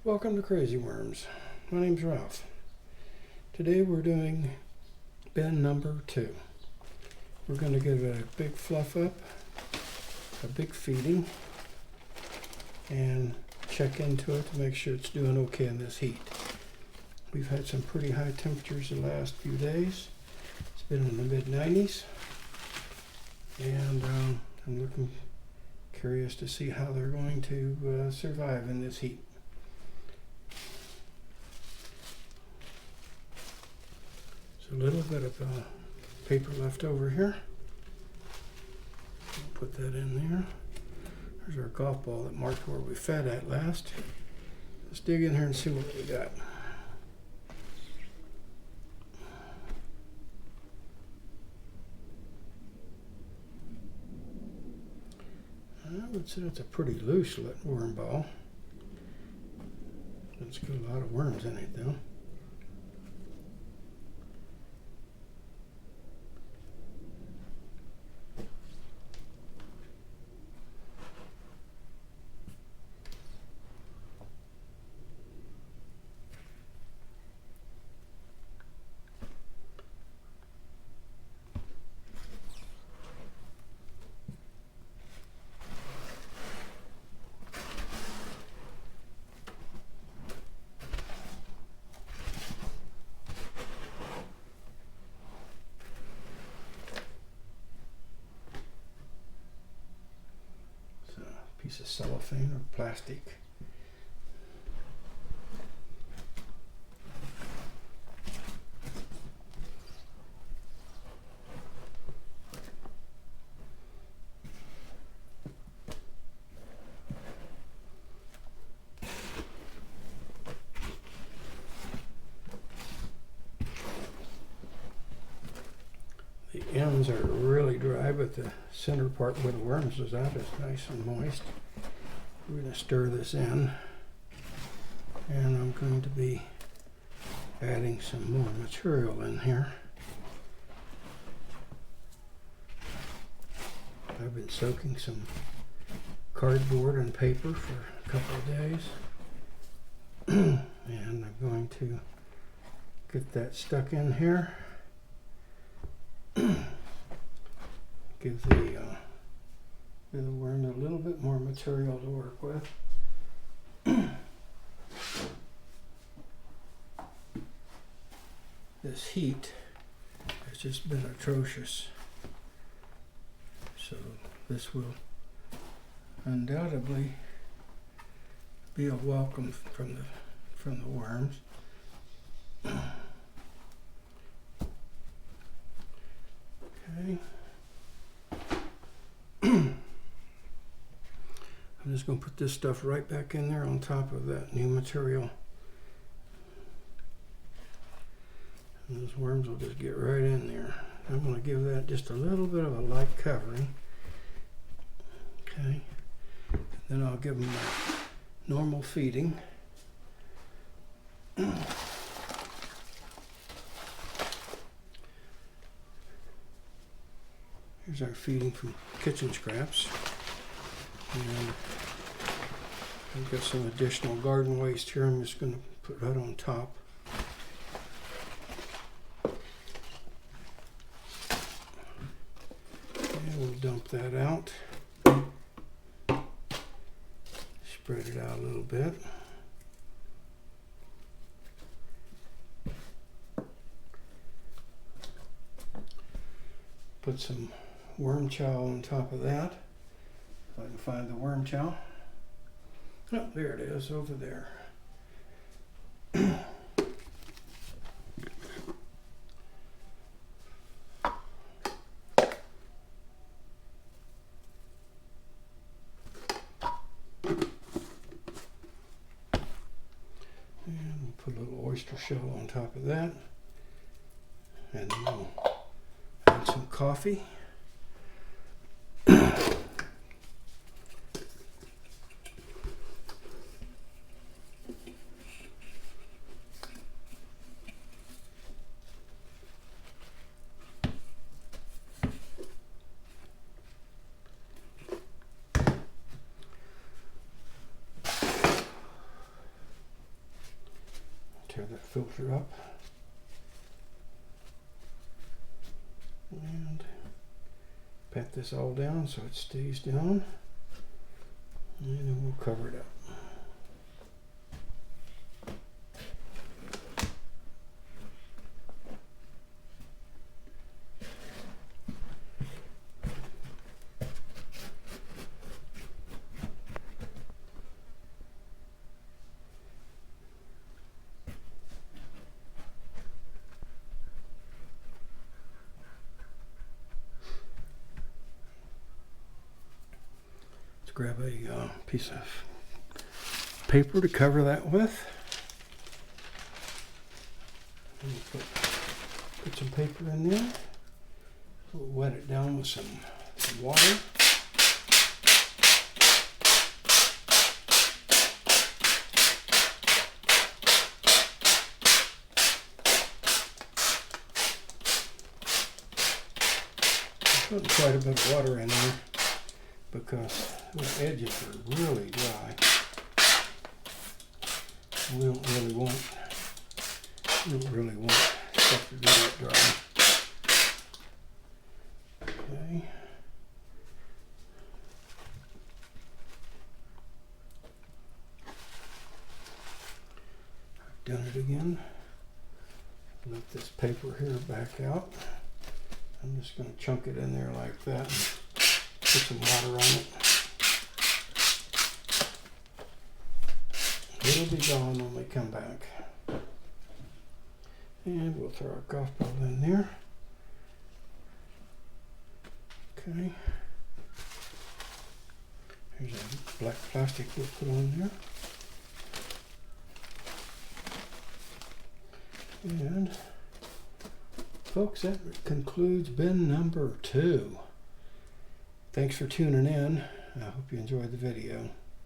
Welcome to Crazy Worms. My name's Ralph. Today we're doing bin number 2. We're going to give it a big fluff up, a big feeding, and check into it to make sure it's doing okay in this heat. We've had some pretty high temperatures the last few days. It's been in the mid-90s, and I'm looking curious to see how they're going to survive in this heat. A little bit of paper left over here. I'll put that in there. There's our golf ball that marked where we fed at last. Let's dig in here and see what we got. I would say it's a pretty loose worm ball. It's got a lot of worms in it though. Piece of cellophane or plastic. The ends are really dry, but the center part where the worms is out is nice and moist. We're going to stir this in, and I'm going to be adding some more material in here. I've been soaking some cardboard and paper for a couple of days, and I'm going to get that stuck in here. Give the worm a little bit more material to work with. This heat has just been atrocious, so this will undoubtedly be a welcome from the worms. Okay. I'm just going to put this stuff right back in there on top of that new material. And those worms will just get right in there. I'm going to give that just a little bit of a light covering. Okay. Then I'll give them a normal feeding. Here's our feeding from kitchen scraps. And I've got some additional garden waste here I'm just going to put right on top. And we'll dump that out. Spread it out a little bit. Put some worm chow on top of that. If I can find the worm chow. Oh, there it is, over there. And we'll put a little oyster shell on top of that. And then we'll add some coffee. filter up. And pat this all down so it stays down. And then we'll cover it up. Grab a piece of paper to cover that with. And put some paper in there. We'll wet it down with some water. Put quite a bit of water in there because the edges are really dry. We don't really want stuff to be that dry. Okay. I've done it again. Let this paper here back out. I'm just going to chunk it in there like that. Put some water on it. It'll be gone when we come back. And we'll throw our golf ball in there. Okay. Here's a black plastic we'll put on there. And folks, that concludes bin number 2. Thanks for tuning in. I hope you enjoyed the video.